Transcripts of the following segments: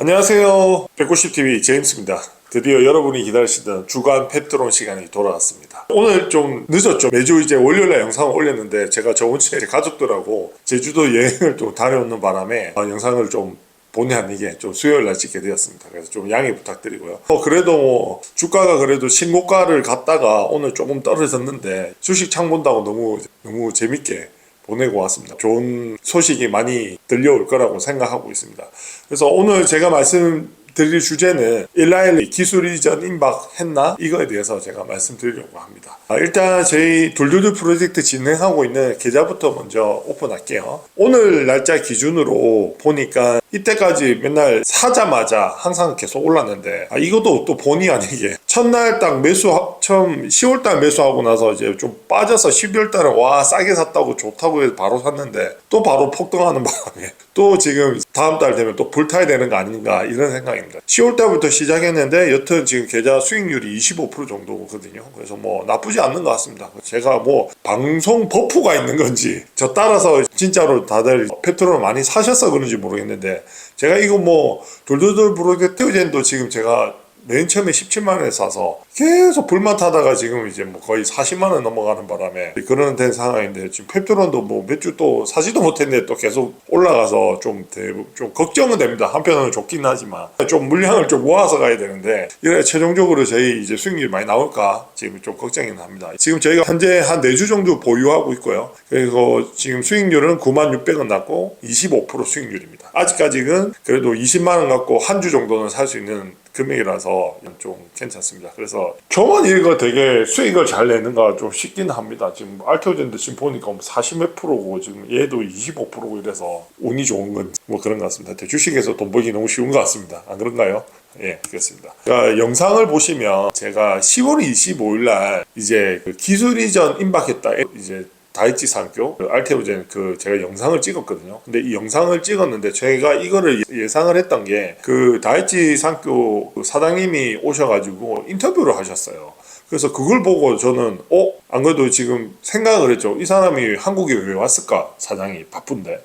안녕하세요. 190TV 제임스입니다. 드디어 여러분이 기다리시던 주간 펩트론 시간이 돌아왔습니다. 오늘 좀 늦었죠. 매주 이제 월요일날 영상을 올렸는데 제가 저번 주에 가족들하고 제주도 여행을 좀 다녀오는 바람에 영상을 좀 본의 아니게 좀 수요일날 찍게 되었습니다. 그래서 좀 양해 부탁드리고요. 그래도 주가가 그래도 신고가를 갔다가 오늘 조금 떨어졌는데 주식 창 본다고 너무 재밌게 보내고 왔습니다. 좋은 소식이 많이 들려올 거라고 생각하고 있습니다. 그래서 오늘 제가 말씀드릴 주제는 일라일리 기술 이전 임박했나? 이거에 대해서 제가 말씀드리려고 합니다. 일단 저희 둘둘둘 프로젝트 진행하고 있는 계좌부터 먼저 오픈할게요. 오늘 날짜 기준으로 보니까 이때까지 맨날 사자마자 항상 계속 올랐는데 이것도 또 본의 아니게 첫날 딱 처음 10월달 매수하고 나서 이제 좀 빠져서 12월달에 와 싸게 샀다고 좋다고 해서 바로 샀는데 또 바로 폭등하는 바람에 또 지금 다음 달 되면 또 불타야 되는 거 아닌가 이런 생각입니다. 10월달부터 시작했는데 여튼 지금 계좌 수익률이 25% 정도거든요. 그래서 뭐 나쁘지 않는 것 같습니다. 제가 뭐 방송 버프가 있는 건지 저 따라서 진짜로 다들 펩트론을 많이 사셔서 그런지 모르겠는데 제가 이거 뭐 돌돌돌 프로젝트젠도 지금 제가 맨 처음에 17만원에 사서 계속 불만 타다가 지금 이제 뭐 거의 40만원 넘어가는 바람에 그런 된 상황인데 지금 펩트론도 뭐 몇 주 또 사지도 못했는데 또 계속 올라가서 좀 걱정은 됩니다. 한편으로는 좋긴 하지만 좀 물량을 좀 모아서 가야 되는데 이래 최종적으로 저희 이제 수익률이 많이 나올까 지금 좀 걱정이긴 합니다. 지금 저희가 현재 한 4주 정도 보유하고 있고요. 그래서 지금 수익률은 96,000원 났고 25% 수익률입니다. 아직까지는 그래도 20만원 갖고 한 주 정도는 살 수 있는 금액이라서 좀 괜찮습니다. 그래서 저만 이거 되게 수익을 잘 내는가 좀 싶긴 합니다. 지금 알테오젠도 지금 보니까 40몇 프로고 지금 얘도 25%고 이래서 운이 좋은 건 뭐 그런 것 같습니다. 주식에서 돈 벌기 너무 쉬운 것 같습니다. 안 그런가요? 예, 그렇습니다. 그러니까 영상을 보시면 제가 10월 25일 날 이제 그 기술 이전 임박했다. 이제 다이치 산교 알테오젠 제가 영상을 찍었거든요. 근데 이 영상을 찍었는데 제가 이거를 예상을 했던 게 다이치 산교 사장님이 오셔가지고 인터뷰를 하셨어요. 그래서 그걸 보고 저는 안 그래도 지금 생각을 했죠. 이 사람이 한국에 왜 왔을까? 사장이 바쁜데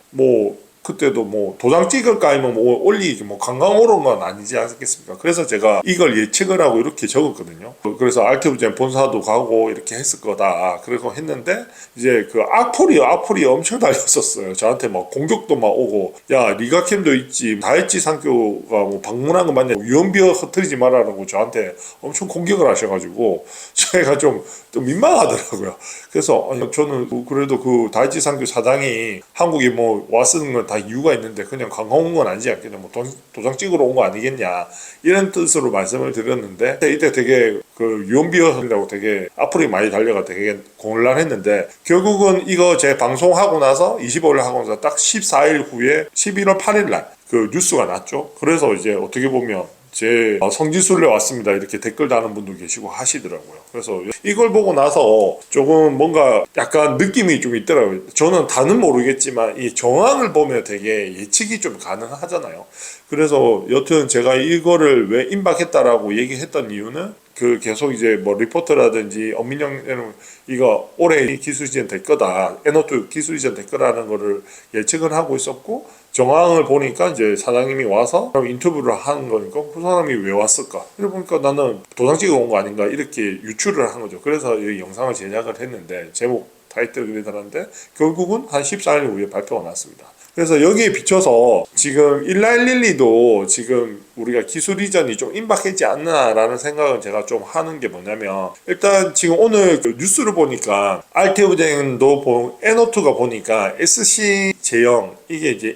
그때도 뭐 도장 찍을까 아니면 뭐 올리기 뭐 관광 오는 건 아니지 않겠습니까? 그래서 제가 이걸 예측을 하고 이렇게 적었거든요. 그래서 알테오젠 본사도 가고 이렇게 했을 거다. 그래서 했는데 이제 악플이 엄청 달렸었어요. 저한테 막 공격도 막 오고 야 리가캠도 있지 다이치 산교가 뭐 방문한 거 맞냐 유언비어 흐트리지 말라고 저한테 엄청 공격을 하셔가지고 저희가 좀 민망하더라고요. 그래서 저는 그래도 다이치 산교 사장이 한국에 뭐 왔는 건 다 이유가 있는데 그냥 관광 온 건 아니지 않겠냐 뭐 도장 찍으러 온 거 아니겠냐 이런 뜻으로 말씀을 드렸는데 이때 되게 유언비어라고 되게 악플이 많이 달려가 되게 곤란했는데 결국은 이거 제 방송하고 나서 25일 하고 나서 딱 14일 후에 11월 8일 날 뉴스가 났죠. 그래서 이제 어떻게 보면 제 성지순례 왔습니다 이렇게 댓글 다는 분도 계시고 하시더라고요. 그래서 이걸 보고 나서 조금 뭔가 약간 느낌이 좀 있더라고요. 저는 다는 모르겠지만 이 정황을 보면 되게 예측이 좀 가능하잖아요. 그래서 여튼 제가 이거를 왜 임박했다라고 얘기했던 이유는 계속 이제 뭐 리포터라든지 엄민영에는 이거 올해 기술 이전 될 거다. N2 기술 이전 될 거라는 거를 예측을 하고 있었고 정황을 보니까 이제 사장님이 와서 인터뷰를 하는 거니까 그 사람이 왜 왔을까? 이래 보니까 나는 도장 찍어 온 거 아닌가 이렇게 유추를 한 거죠. 그래서 이 영상을 제작을 했는데 제목 타이틀을 그리더라는데 결국은 한 14일 후에 발표가 났습니다. 그래서 여기에 비춰서 지금 일라일릴리도 지금 우리가 기술 이전이 좀 임박했지 않나라는 생각은 제가 좀 하는 게 뭐냐면 일단 지금 오늘 뉴스를 보니까 알테오젠도 N2가 보니까 SC 제형 이게 이제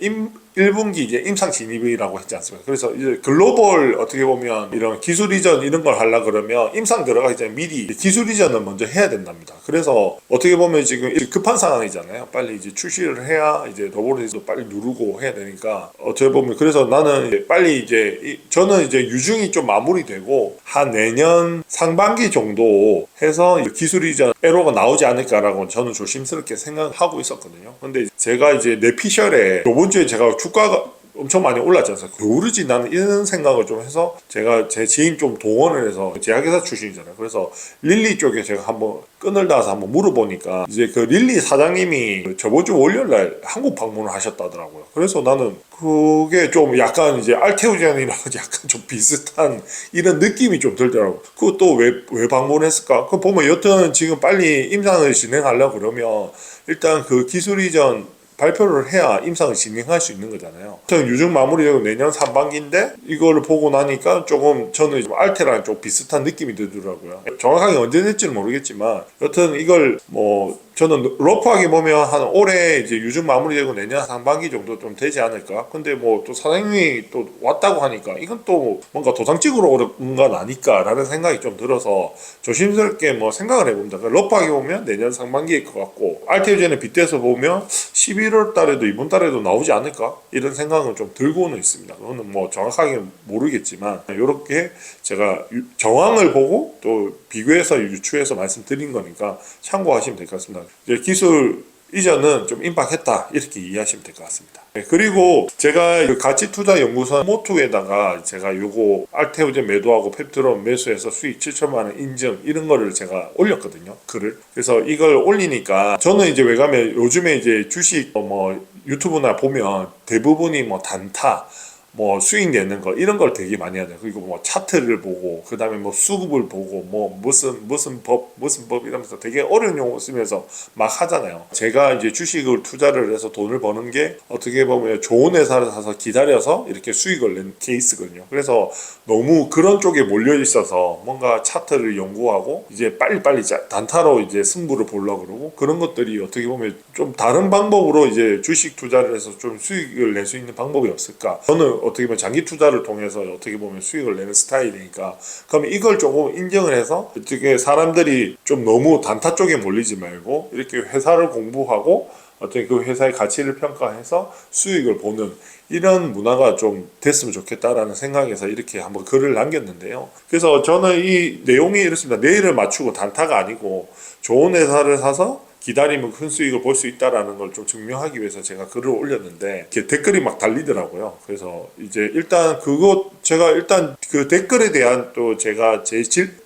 1분기 이제 임상 진입이라고 했지 않습니까? 그래서 이제 글로벌 어떻게 보면 이런 기술 이전 이런 걸 하려 그러면 임상 들어가기 전에 미리 기술 이전을 먼저 해야 된답니다. 그래서 어떻게 보면 지금 급한 상황이잖아요. 빨리 이제 출시를 해야 이제 로봇에서도 빨리 누르고 해야 되니까 어떻게 보면 그래서 나는 빨리 이제 저는 이제 유중이 좀 마무리되고 한 내년 상반기 정도 해서 기술 이전 에러가 나오지 않을까라고 저는 조심스럽게 생각하고 있었거든요. 근데 제가 이제 내피셜에 이번 주에 제가 주가가 엄청 많이 올랐지 않습니까? 게으르지 나는 이런 생각을 좀 해서 제가 제 지인 좀 동원을 해서 제약회사 출신이잖아요. 그래서 릴리 쪽에 제가 한번 끈을 닿아서 한번 물어보니까 이제 그 릴리 사장님이 저번 주 월요일날 한국 방문을 하셨다더라고요. 그래서 나는 그게 좀 약간 이제 알테오젠이랑 약간 좀 비슷한 이런 느낌이 좀 들더라고요. 그것도 왜 방문했을까? 그 보면 여튼 지금 빨리 임상을 진행하려고 그러면 일단 그 기술 이전 발표를 해야 임상을 진행할 수 있는 거잖아요. 유증 마무리되고 내년 상반기인데 이거를 보고 나니까 조금 저는 좀 알테랑 좀 비슷한 느낌이 들더라고요. 정확하게 언제 될지는 모르겠지만 여튼 이걸 뭐 저는 러프하게 보면 한 올해 이제 유증 마무리되고 내년 상반기 정도 좀 되지 않을까. 근데 뭐 또 사장님이 또 왔다고 하니까 이건 또 뭔가 도장찍으러 오는 건 아닐까라는 생각이 좀 들어서 조심스럽게 뭐 생각을 해봅니다. 러프하게 보면 내년 상반기일 것 같고 알테오젠에 빗대서 보면 11월 달에도 이번 달에도 나오지 않을까 이런 생각은 좀 들고는 있습니다. 그거는 뭐 정확하게 모르겠지만 이렇게 제가 정황을 보고 또 비교해서 유추해서 말씀드린 거니까 참고하시면 될 것 같습니다. 이제 기술 이전은 좀 임박했다 이렇게 이해하시면 될 것 같습니다. 네, 그리고 제가 그 가치투자연구소 모투에다가 제가 요거 알테오젠 매도하고 펩트론 매수해서 수익 7천만 원 인증 이런 거를 제가 올렸거든요, 글을. 그래서 이걸 올리니까 저는 이제 왜 가면 요즘에 이제 주식 뭐 유튜브나 보면 대부분이 뭐 단타 뭐 수익 내는 거 이런 걸 되게 많이 하죠. 그리고 뭐 차트를 보고 그 다음에 뭐 수급을 보고 뭐 무슨 법 이러면서 되게 어려운 용어 쓰면서 막 하잖아요. 제가 이제 주식을 투자를 해서 돈을 버는 게 어떻게 보면 좋은 회사를 사서 기다려서 이렇게 수익을 낸 케이스거든요. 그래서 너무 그런 쪽에 몰려 있어서 뭔가 차트를 연구하고 이제 빨리빨리 단타로 이제 승부를 보려고 그러고 그런 것들이 어떻게 보면 좀 다른 방법으로 이제 주식 투자를 해서 좀 수익을 낼 수 있는 방법이 없을까? 저는 어떻게 보면 장기 투자를 통해서 어떻게 보면 수익을 내는 스타일이니까 그럼 이걸 조금 인정을 해서 어떻게 사람들이 좀 너무 단타 쪽에 몰리지 말고 이렇게 회사를 공부하고 어떤 그 회사의 가치를 평가해서 수익을 보는 이런 문화가 좀 됐으면 좋겠다라는 생각에서 이렇게 한번 글을 남겼는데요. 그래서 저는 이 내용이 이렇습니다. 내일을 맞추고 단타가 아니고 좋은 회사를 사서 기다리면 큰 수익을 볼 수 있다라는 걸 좀 증명하기 위해서 제가 글을 올렸는데 이렇게 댓글이 막 달리더라고요. 그래서 이제 일단 그거 제가 일단 그 댓글에 대한 또 제가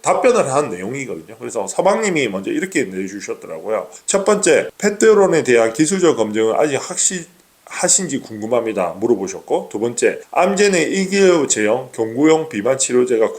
답변을 한 내용이거든요. 그래서 서방님이 먼저 이렇게 내주셨더라고요. 첫 번째, 펫드론에 대한 기술적 검증은 아직 하신지 궁금합니다. 물어보셨고, 두 번째, 암젠의 1기업 제형 경구용 비만 치료제가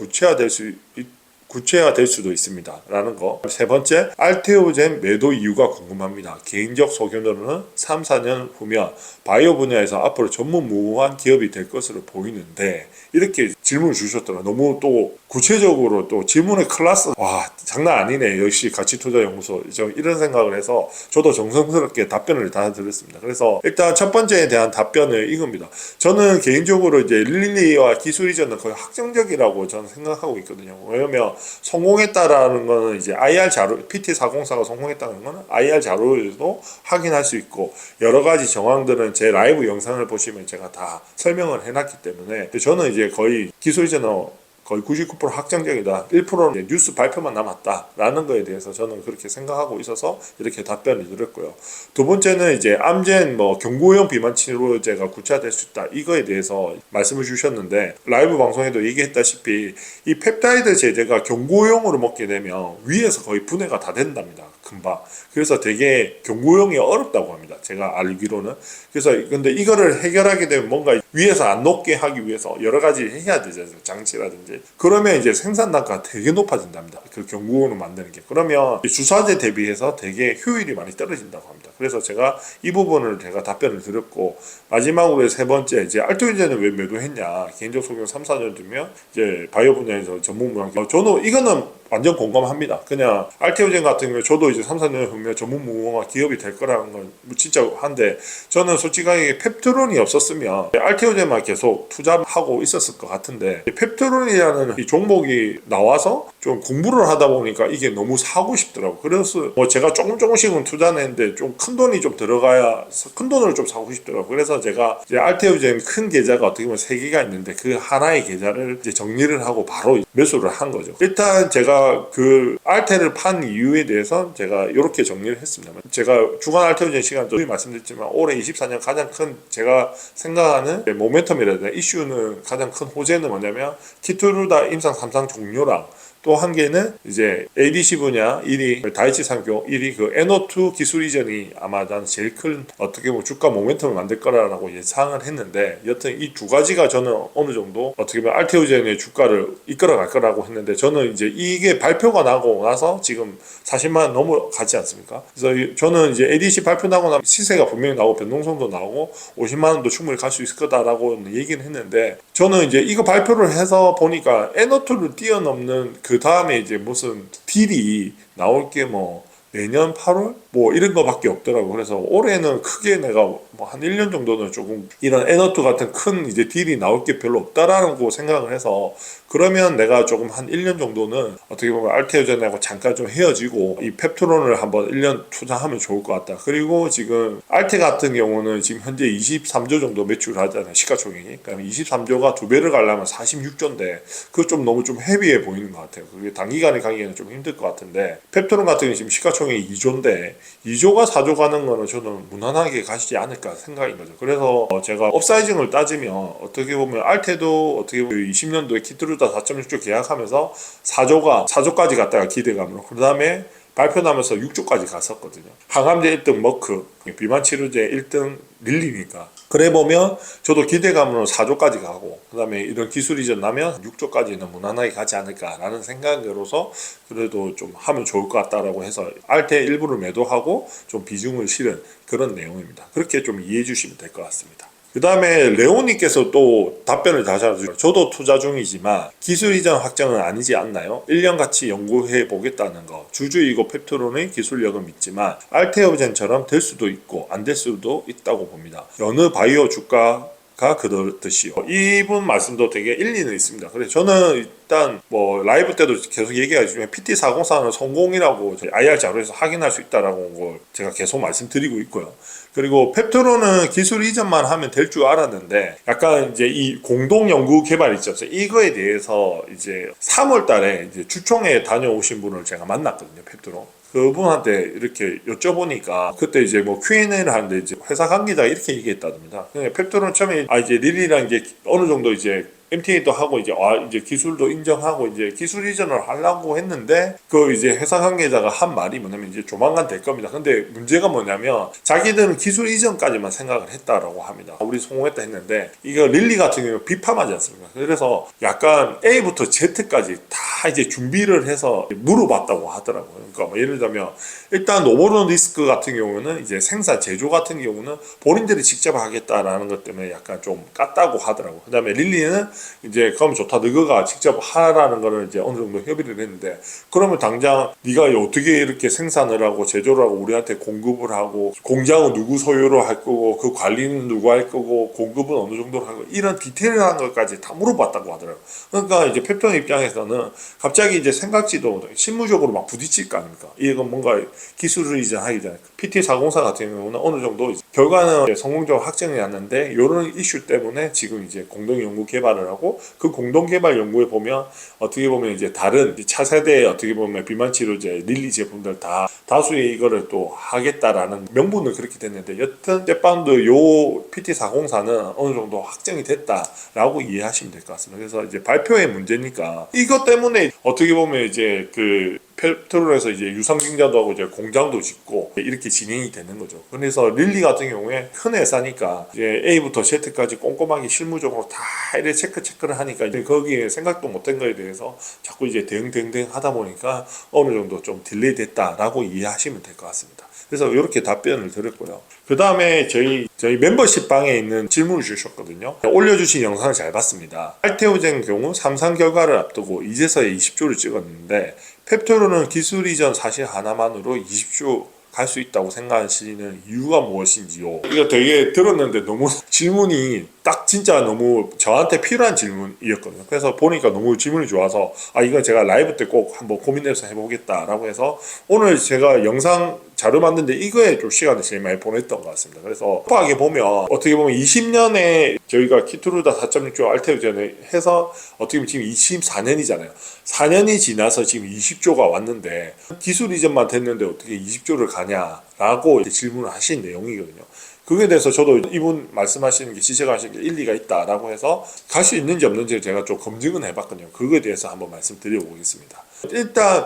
구체화될 수도 있습니다. 라는 거. 세 번째, 알테오젠 매도 이유가 궁금합니다. 개인적 소견으로는 3, 4년 후면 바이오 분야에서 앞으로 전무후무한 기업이 될 것으로 보이는데 이렇게 질문을 주셨더라고요. 너무 또 구체적으로 또 질문의 클래스 와 장난 아니네. 역시 가치투자연구소 이런 생각을 해서 저도 정성스럽게 답변을 다 드렸습니다. 그래서 일단 첫 번째에 대한 답변은 이겁니다. 저는 개인적으로 이제 릴리와 기술 이전은 거의 확정적이라고 저는 생각하고 있거든요. 왜냐면 성공했다라는 거는 이제 IR 자료, PT404가 성공했다는 거는 IR 자료에도 확인할 수 있고 여러 가지 정황들은 제 라이브 영상을 보시면 제가 다 설명을 해놨기 때문에 저는 이제 거의 기술 이전은 거의 99% 확정적이다. 1%는 뉴스 발표만 남았다라는 거에 대해서 저는 그렇게 생각하고 있어서 이렇게 답변을 드렸고요. 두 번째는 이제 암젠 뭐 경구용 비만 치료제가 구체화될 수 있다. 이거에 대해서 말씀을 주셨는데 라이브 방송에도 얘기했다시피 이 펩타이드 제제가 경구용으로 먹게 되면 위에서 거의 분해가 다 된답니다. 금방. 그래서 되게 경구용이 어렵다고 합니다. 제가 알기로는. 그래서 근데 이거를 해결하게 되면 뭔가 위에서 안 녹게 하기 위해서 여러 가지 해야 되잖아요. 장치라든지. 그러면 이제 생산 단가가 되게 높아진답니다. 그 경구용으로 만드는 게. 그러면 주사제 대비해서 되게 효율이 많이 떨어진다고 합니다. 그래서 제가 이 부분을 제가 답변을 드렸고 마지막으로 세 번째 이제 알토이젠을 왜 매도했냐. 개인적 소견 3, 4년 뒤면 이제 바이오 분야에서 전문무랑 저는 이거는 완전 공감합니다. 그냥 알테오젠 같은 경우에 저도 이제 3, 4년 후면 전문무궁화 기업이 될 거라는 건 진짜 한데 저는 솔직하게 펩트론이 없었으면 알테오젠만 계속 투자하고 있었을 것 같은데 펩트론이라는 이 종목이 나와서 좀 공부를 하다 보니까 이게 너무 사고 싶더라고. 그래서 뭐 제가 조금씩은 투자했는데 좀 큰 돈이 좀 들어가야 큰 돈을 좀 사고 싶더라고. 그래서 제가 이제 알테오젠 큰 계좌가 어떻게 보면 3개가 있는데 그 하나의 계좌를 이제 정리를 하고 바로 매수를 한 거죠. 일단 제가 그 알테를 판 이유에 대해서 제가 이렇게 정리를 했습니다. 제가 주간 알테오젠 시간도 말씀드렸지만 올해 24년 가장 큰 제가 생각하는 모멘텀이라든가 이슈는 가장 큰 호재는 뭐냐면 키투루다 임상 3상 종료랑 또 한 개는 이제 ADC 분야 1위 다이치 산교 1위 그 NO2 기술 이전이 아마 난 제일 큰 어떻게 보면 주가 모멘텀을 만들 거라고 예상을 했는데 여튼 이 두 가지가 저는 어느 정도 어떻게 보면 알테오젠의 주가를 이끌어 갈 거라고 했는데 저는 이제 이게 발표가 나고 나서 지금 40만 원 넘어가지 않습니까? 그래서 저는 이제 ADC 발표 나고 나면 시세가 분명히 나오고 변동성도 나오고 50만 원도 충분히 갈 수 있을 거다라고 얘기는 했는데 저는 이제 이거 발표를 해서 보니까 NO2를 뛰어넘는 그 다음에 이제 무슨 딜이 나올 게 뭐 내년 8월 뭐 이런 거밖에 없더라고. 그래서 올해는 크게 내가 뭐 한 1년 정도는 조금 이런 NO2 같은 큰 이제 딜이 나올 게 별로 없다라는 거 생각을 해서 그러면 내가 조금 한 1년 정도는 어떻게 보면 알테오젠하고 잠깐 좀 헤어지고 이 펩트론을 한번 1년 투자하면 좋을 것 같다. 그리고 지금 알테 같은 경우는 지금 현재 23조 정도 매출을 하잖아요. 시가총액이. 그러니까 23조가 두 배를 가려면 46조인데 그거 좀 너무 좀 헤비해 보이는 것 같아요. 그게 단기간에 가기에는 좀 힘들 것 같은데 펩트론 같은 경우는 지금 시가총액이 2조인데 2조가 4조 가는 거는 저는 무난하게 가시지 않을까 생각인 거죠. 그래서 제가 업사이징을 따지면 어떻게 보면 알테도 어떻게 보면 20년도에 키트루다 4.6조 계약하면서 4조까지 갔다가 기대감으로 그 다음에 발표 나면서 6조까지 갔었거든요. 항암제 1등 머크, 비만 치료제 1등 릴리니까. 그래 보면 저도 기대감으로 4조까지 가고 그 다음에 이런 기술 이전 나면 6조까지는 무난하게 가지 않을까라는 생각으로서 그래도 좀 하면 좋을 것 같다라고 해서 알테 일부를 매도하고 좀 비중을 실은 그런 내용입니다. 그렇게 좀 이해해 주시면 될 것 같습니다. 그 다음에 레오님께서 또 답변을 다시 하죠. 저도 투자 중이지만 기술 이전 확정은 아니지 않나요? 1년 같이 연구해 보겠다는 거. 주주이고 펩트론의 기술력은 믿지만 알테오젠처럼 될 수도 있고 안 될 수도 있다고 봅니다. 여느 바이오 주가가 그렇듯이요. 이분 말씀도 되게 일리는 있습니다. 그래서 저는 일단 뭐 라이브 때도 계속 얘기하지만 PT404는 성공이라고 IR 자료에서 확인할 수 있다라고 걸 제가 계속 말씀드리고 있고요. 그리고 펩트론은 기술 이전만 하면 될 줄 알았는데 약간 이제 이 공동 연구 개발 있죠. 이거에 대해서 이제 3월 달에 이제 주총에 다녀오신 분을 제가 만났거든요. 펩트론. 그분한테 이렇게 여쭤보니까 그때 이제 뭐 Q&A를 하는데 이제 회사 관계자가 이렇게 얘기했답니다. 펩트론 처음에 이제 릴리랑 이제 어느 정도 이제 MTA도 하고 이제 기술도 인정하고 이제 기술 이전을 하려고 했는데 그 이제 회사 관계자가 한 말이 뭐냐면 이제 조만간 될 겁니다. 근데 문제가 뭐냐면 자기들은 기술 이전까지만 생각을 했다라고 합니다. 우리 성공했다 했는데 이거 릴리 같은 경우는 비판하지 않습니까? 그래서 약간 A부터 Z까지 다 이제 준비를 해서 물어봤다고 하더라고요. 그러니까 뭐 예를 들면 일단 노보론 리스크 같은 경우는 이제 생산 제조 같은 경우는 본인들이 직접 하겠다라는 것 때문에 약간 좀 깠다고 하더라고요. 그다음에 릴리는 이제 그럼 좋다 너가 직접 하라는 거를 이제 어느 정도 협의를 했는데 그러면 당장 네가 어떻게 이렇게 생산을 하고 제조를 하고 우리한테 공급을 하고 공장은 누구 소유로 할 거고 그 관리는 누구 할 거고 공급은 어느 정도로 할 거고 이런 디테일한 것까지 다 물어봤다고 하더라고요. 그러니까 이제 펩트론 입장에서는 갑자기 이제 생각지도 실무적으로 막 부딪힐 거 아닙니까? 이건 뭔가 기술을 이전하기 전에 PT404 같은 경우는 어느 정도 결과는 성공적으로 확정이 났는데 이런 이슈 때문에 지금 이제 공동 연구 개발을 하고 그 공동 개발 연구에 보면 어떻게 보면 이제 다른 차세대의 어떻게 보면 비만 치료제 릴리 제품들 다 다수의 이거를 또 하겠다라는 명분은 그렇게 됐는데 여튼 제빵도 요 PT404는 어느 정도 확정이 됐다라고 이해하시면 될 것 같습니다. 그래서 이제 발표의 문제니까 이것 때문에 어떻게 보면 이제 그 펩트론에서 이제 유상증자도 하고 이제 공장도 짓고 이렇게 진행이 되는 거죠. 그래서 릴리 같은 경우에 큰 회사니까 이제 A부터 Z까지 꼼꼼하게 실무적으로 다 이렇게 체크를 하니까 이제 거기에 생각도 못한 거에 대해서 자꾸 이제 대응 하다 보니까 어느 정도 좀 딜레이 됐다라고 이해하시면 될 것 같습니다. 그래서 이렇게 답변을 드렸고요. 그 다음에 저희 멤버십 방에 있는 질문을 주셨거든요. 올려주신 영상을 잘 봤습니다. 알테오젠 경우 3상 결과를 앞두고 이제서야 20조를 찍었는데 펩트론은 기술 이전 사실 하나만으로 20조 갈 수 있다고 생각하시는 이유가 무엇인지요? 이거 되게 들었는데 너무 질문이 딱 진짜 너무 저한테 필요한 질문이었거든요. 그래서 보니까 너무 질문이 좋아서 이건 제가 라이브 때 꼭 한번 고민해서 해보겠다라고 해서 오늘 제가 영상 자료 만드는데 이거에 좀 시간을 제일 많이 보냈던 것 같습니다. 그래서 곱하게 보면 어떻게 보면 20년에 저희가 키투르다 4.6조 알테오젠을 해서 어떻게 보면 지금 24년이잖아요. 4년이 지나서 지금 20조가 왔는데 기술 이전만 됐는데 어떻게 20조를 가냐라고 질문을 하신 내용이거든요. 그거에 대해서 저도 이분 말씀하시는 게 지적하시는 게 일리가 있다라고 해서 갈 수 있는지 없는지 제가 좀 검증은 해봤거든요. 그거에 대해서 한번 말씀드려보겠습니다. 일단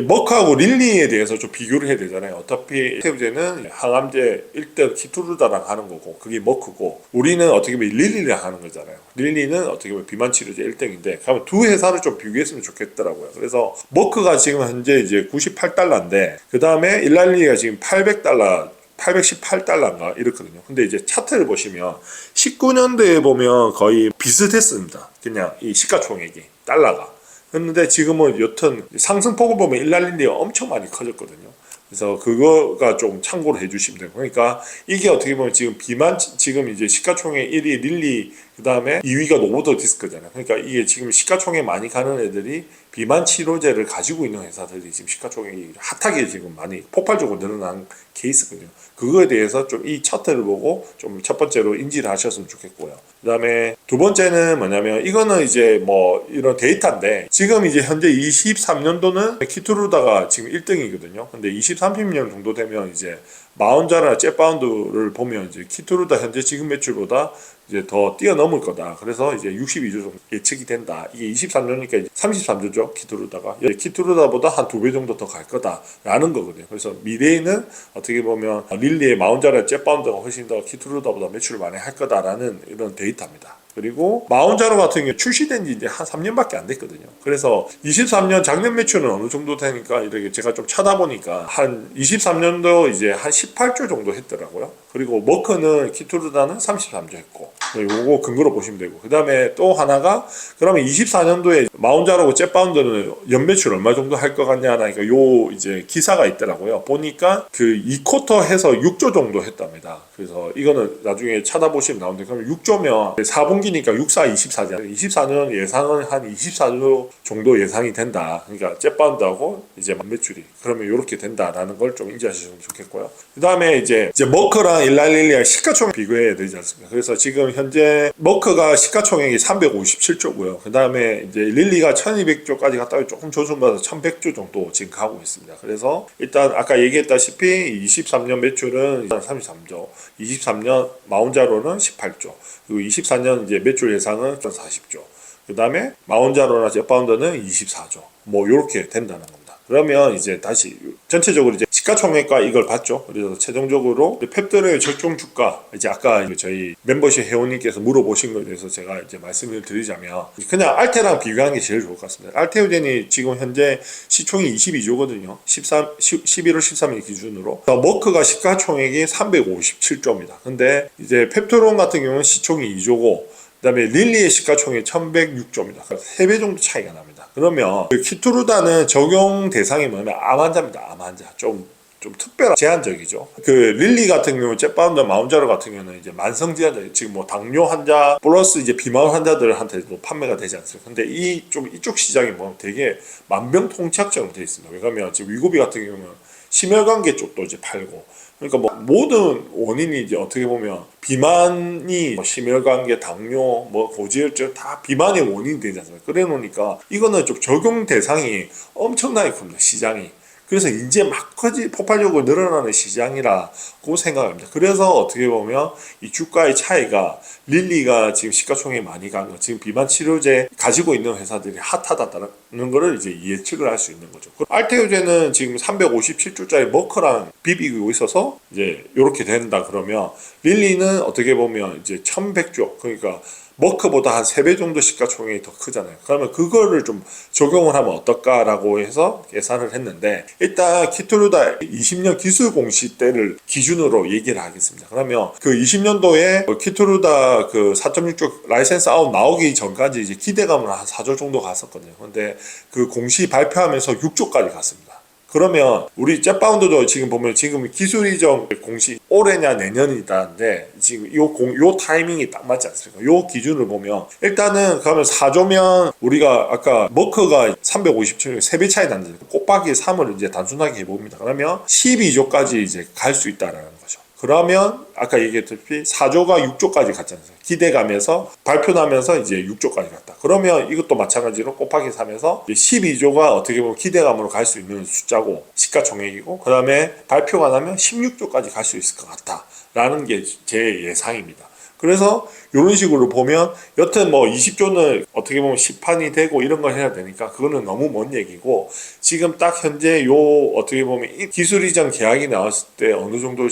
머크하고 릴리에 대해서 좀 비교를 해야 되잖아요. 어차피 테우제는 항암제 1등 키투르다랑 하는 거고 그게 머크고 우리는 어떻게 보면 릴리랑 하는 거잖아요. 릴리는 어떻게 보면 비만 치료제 1등인데 그러면 두 회사를 좀 비교했으면 좋겠더라고요. 그래서 머크가 지금 현재 이제 98달러인데 그 다음에 일랄리가 지금 800달러 818달러인가 이렇거든요. 근데 이제 차트를 보시면 19년도에 보면 거의 비슷했습니다. 그냥 이 시가총액이 달러가. 그런데 지금은 여튼 상승폭을 보면 일랄린리가 엄청 많이 커졌거든요. 그래서 그거가 좀 참고를 해주시면 돼요. 그러니까 이게 어떻게 보면 지금 비만 지금 이제 시가총액 1위 릴리 그 다음에 2위가 노보더 디스크잖아요. 그러니까 이게 지금 시가총액 많이 가는 애들이 비만 치료제를 가지고 있는 회사들이 지금 시가총액이 핫하게 지금 많이 폭발적으로 늘어난 케이스거든요. 그거에 대해서 좀 이 차트를 보고 좀 첫 번째로 인지를 하셨으면 좋겠고요. 그 다음에 두 번째는 뭐냐면 이거는 이제 뭐 이런 데이터인데 지금 이제 현재 23년도는 키투르다가 지금 1등이거든요. 근데 30년 정도 되면 이제 마운자나 잽바운드를 보면 이제 키투르다 현재 지금 매출보다 이제 더 뛰어넘을 거다. 그래서 이제 62조 정도 예측이 된다. 이게 23년이니까 33조죠. 키투르다가. 키투르다보다 한 2배 정도 더 갈 거다라는 거거든요. 그래서 미래에는 어떻게 보면 릴리의 마운자나 잽바운드가 훨씬 더 키투르다보다 매출을 많이 할 거다라는 이런 데이터입니다. 그리고 마운자로 같은 경우 출시된 지 이제 한 3년밖에 안 됐거든요. 그래서 23년 작년 매출은 어느 정도 되니까 이렇게 제가 좀 찾아보니까 한 23년도 이제 한 18조 정도 했더라고요. 그리고 머크는 키투르다는 33조 했고 요거 근거로 보시면 되고 그 다음에 또 하나가 그러면 24년도에 마운자라고 잽바운드는 연매출 얼마 정도 할 것 같냐니까 요 이제 기사가 있더라고요. 보니까 그 2쿼터 해서 6조 정도 했답니다. 그래서 이거는 나중에 찾아보시면 나오는데 그러면 6조면 4분기니까 64, 24잖아요. 24년 예상은 한 24조 정도 예상이 된다. 그러니까 잽바운드하고 이제 매출이 그러면 이렇게 된다라는 걸 좀 인지하시면 좋겠고요. 그 다음에 이제 머크랑 일랄릴리아 시가총액 비교해야 되지 않습니까? 그래서 지금 현재 머크가 시가총액이 357조고요. 그 다음에 이제 릴리가 1200조까지 갔다가 조금 조정받아서 1100조 정도 지금 가고 있습니다. 그래서 일단 아까 얘기했다시피 23년 매출은 33조, 23년 마운자로는 18조, 그리고 24년 이제 매출 예상은 40조, 그 다음에 마운자로나 잽바운드는 24조, 뭐 이렇게 된다는 겁니다. 그러면 이제 다시 전체적으로 이제 시가총액과 이걸 봤죠. 그래서 최종적으로 펩드로의 적정 주가 이제 아까 저희 멤버십 회원님께서 물어보신 거에 대해서 제가 이제 말씀을 드리자면 그냥 알테랑 비교하는 게 제일 좋을 것 같습니다. 알테오젠이 지금 현재 시총이 22조거든요. 11월 13일 기준으로 머크가 시가총액이 357조입니다. 근데 이제 펩트론 같은 경우는 시총이 2조고 그다음에 릴리의 시가총액이 1106조입니다. 3배 정도 차이가 납니다. 그러면 그 키투르다는 적용 대상이 뭐냐면 암 환자입니다. 암 환자. 좀 특별한 제한적이죠. 그 릴리 같은 경우 잽바운드 마운자로 같은 경우는 이제 만성 질환자 지금 뭐 당뇨 환자 플러스 이제 비만 환자들한테도 판매가 되지 않습니까? 근데 이쪽 시장이 뭐 되게 만병통치약처럼 되어 있습니다. 왜냐면 지금 위고비 같은 경우는 심혈관계 쪽도 이제 팔고 그러니까 뭐 모든 원인이 이제 어떻게 보면 비만이 뭐 심혈관계, 당뇨, 뭐 고지혈증 다 비만의 원인이 되지 않습니까? 그래 놓으니까 이거는 좀 적용 대상이 엄청나게 큽니다. 시장이. 그래서 이제 막 폭발적으로 늘어나는 시장이라고 생각합니다. 그래서 어떻게 보면 이 주가의 차이가 릴리가 지금 시가총액이 많이 간 거, 지금 비만 치료제 가지고 있는 회사들이 핫하다는 거를 이제 예측을 할 수 있는 거죠. 알테오제는 지금 357조짜리 머크랑 비비고 있어서 이제 이렇게 된다 그러면 릴리는 어떻게 보면 이제 1100조 그러니까 머크보다 한 3배 정도 시가총액이 더 크잖아요. 그러면 그거를 좀 적용을 하면 어떨까라고 해서 계산을 했는데 일단 키투르다 20년 기술 공시 때를 기준으로 얘기를 하겠습니다. 그러면 그 20년도에 키투르다 그 4.6조 라이센스 아웃 나오기 전까지 이제 기대감은 한 4조 정도 갔었거든요. 근데 그 공시 발표하면서 6조까지 갔습니다. 그러면 우리 jet바운드도 지금 보면 지금 기술 이전 공식 올해냐 내년이다인데 지금 요 타이밍이 딱 맞지 않습니까? 요 기준을 보면 일단은 그러면 4조면 우리가 아까 머크가 350층 3배 차이 난다. 곱하기 3을 이제 단순하게 해봅니다. 그러면 12조까지 이제 갈 수 있다라는 거죠. 그러면 아까 얘기했듯이 4조가 6조까지 갔잖아요. 기대감에서 발표 나면서 이제 6조까지 갔다. 그러면 이것도 마찬가지로 곱하기 3에서 12조가 어떻게 보면 기대감으로 갈 수 있는 숫자고 시가총액이고 그 다음에 발표가 나면 16조까지 갈 수 있을 것 같다라는 게 제 예상입니다. 그래서 이런 식으로 보면 여튼 뭐 20조는 어떻게 보면 시판이 되고 이런 걸 해야 되니까 그거는 너무 먼 얘기고 지금 딱 현재 요 어떻게 보면 기술 이전 계약이 나왔을 때 어느 정도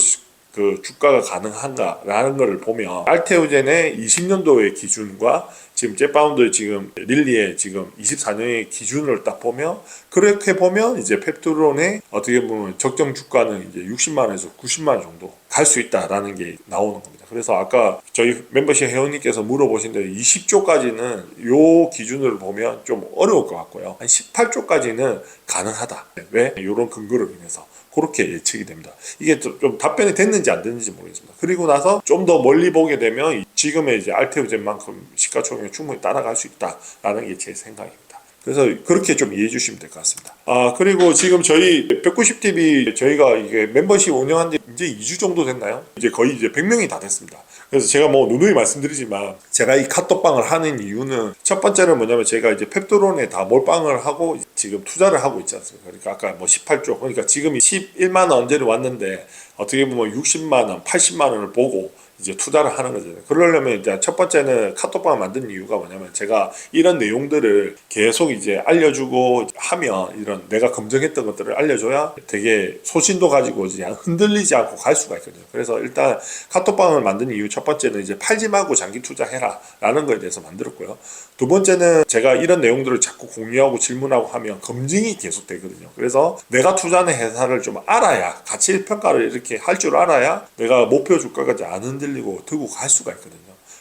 그 주가가 가능한가라는 걸 보면 알테오젠의 20년도의 기준과 지금 젯바운드 지금 릴리의 지금 24년의 기준을 딱 보면 그렇게 보면 이제 펩트론의 어떻게 보면 적정 주가는 이제 60만원에서 90만원 정도 갈 수 있다라는 게 나오는 겁니다. 그래서 아까 저희 멤버십 회원님께서 물어보신 대로 20조까지는 요 기준을 보면 좀 어려울 것 같고요. 한 18조까지는 가능하다. 왜? 이런 근거를 인해서. 그렇게 예측이 됩니다. 이게 좀 답변이 됐는지 안 됐는지 모르겠습니다. 그리고 나서 좀 더 멀리 보게 되면 지금의 이제 알테오젠만큼 시가총액이 충분히 따라갈 수 있다라는 게 제 생각입니다. 그래서 그렇게 좀 이해해 주시면 될 것 같습니다. 그리고 지금 저희 190TV 저희가 이게 멤버십 운영한 지 이제 2주 정도 됐나요? 이제 거의 이제 100명이 다 됐습니다. 그래서 제가 뭐 누누이 말씀드리지만 제가 이 카톡방을 하는 이유는 첫 번째는 뭐냐면 제가 이제 펩트론에 다 몰빵을 하고 지금 투자를 하고 있지 않습니까? 그러니까 아까 뭐 18조 그러니까 지금 11만 원짜리 왔는데 어떻게 보면 60만 원, 80만 원을 보고 이제 투자를 하는 거잖아요. 그러려면 이제 첫 번째는 카톡방을 만든 이유가 뭐냐면 제가 이런 내용들을 계속 이제 알려주고 하면 이런 내가 검증했던 것들을 알려줘야 되게 소신도 가지고 이제 흔들리지 않고 갈 수가 있거든요. 그래서 일단 카톡방을 만든 이유 첫 번째는 이제 팔지 말고 장기 투자해라 라는 거에 대해서 만들었고요. 두 번째는 제가 이런 내용들을 자꾸 공유하고 질문하고 하면 검증이 계속 되거든요. 그래서 내가 투자하는 회사를 좀 알아야 가치 평가를 이렇게 할 줄 알아야 내가 목표 주가까지 안 흔들리고 들고 갈 수가 있거든요.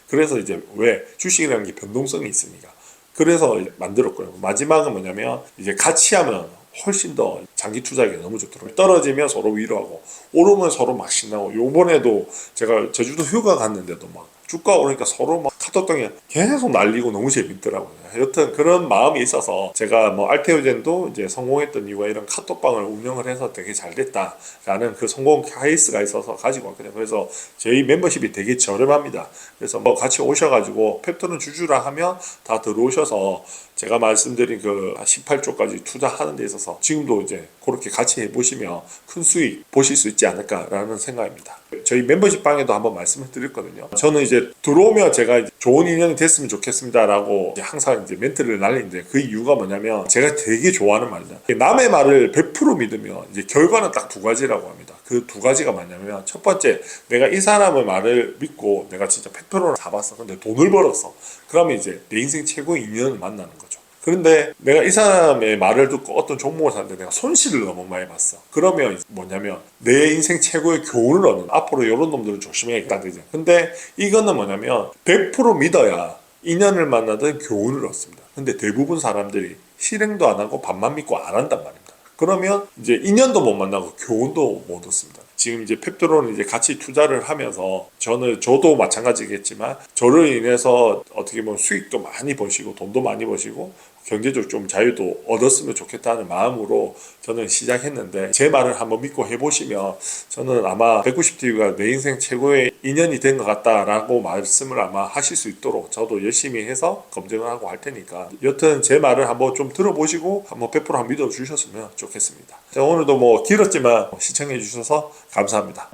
그래서 이제 왜 주식이라는 게 변동성이 있으니까 그래서 만들었고요. 마지막은 뭐냐면 이제 같이 하면 훨씬 더 장기 투자하기 너무 좋더라고요. 떨어지면 서로 위로하고 오르면 서로 막 신나고 요번에도 제가 제주도 휴가 갔는데도 막 주가 오르니까 서로 막 카톡방에 계속 날리고 너무 재밌더라고요. 여튼 그런 마음이 있어서 제가 뭐 알테오젠도 이제 성공했던 이유가 이런 카톡방을 운영을 해서 되게 잘 됐다라는 그 성공 케이스가 있어서 가지고 왔거든요. 그래서 저희 멤버십이 되게 저렴합니다. 그래서 뭐 같이 오셔가지고 펩트론 주주라 하면 다 들어오셔서 제가 말씀드린 그 18조까지 투자하는 데 있어서 지금도 이제 그렇게 같이 해보시면 큰 수익 보실 수 있지 않을까라는 생각입니다. 저희 멤버십 방에도 한번 말씀을 드렸거든요. 저는 이제 들어오면 제가 좋은 인연이 됐으면 좋겠습니다라고 항상 이제 멘트를 날리는데 그 이유가 뭐냐면 제가 되게 좋아하는 말이다. 남의 말을 100% 믿으면 이제 결과는 딱 두 가지라고 합니다. 그 두 가지가 뭐냐면 첫 번째 내가 이 사람의 말을 믿고 내가 진짜 100%를 잡았어. 근데 돈을 벌었어. 그러면 이제 내 인생 최고의 인연을 만나는 거죠. 그런데 내가 이 사람의 말을 듣고 어떤 종목을 샀는데 내가 손실을 너무 많이 봤어. 그러면 뭐냐면 내 인생 최고의 교훈을 얻는 앞으로 이런 놈들은 조심해야겠다. 그죠? 근데 이거는 뭐냐면 100% 믿어야 인연을 만나든 교훈을 얻습니다. 근데 대부분 사람들이 실행도 안 하고 밥만 믿고 안 한단 말입니다. 그러면 이제 인연도 못 만나고 교훈도 못 얻습니다. 지금 이제 펩트론을 이제 같이 투자를 하면서 저도 마찬가지겠지만 저를 인해서 어떻게 보면 수익도 많이 버시고 돈도 많이 버시고 경제적 좀 자유도 얻었으면 좋겠다는 마음으로 저는 시작했는데 제 말을 한번 믿고 해보시면 저는 아마 190TV가 내 인생 최고의 인연이 된 것 같다라고 말씀을 아마 하실 수 있도록 저도 열심히 해서 검증을 하고 할 테니까 여튼 제 말을 한번 좀 들어보시고 한번 100% 믿어주셨으면 좋겠습니다. 자, 오늘도 뭐 길었지만 시청해 주셔서 감사합니다.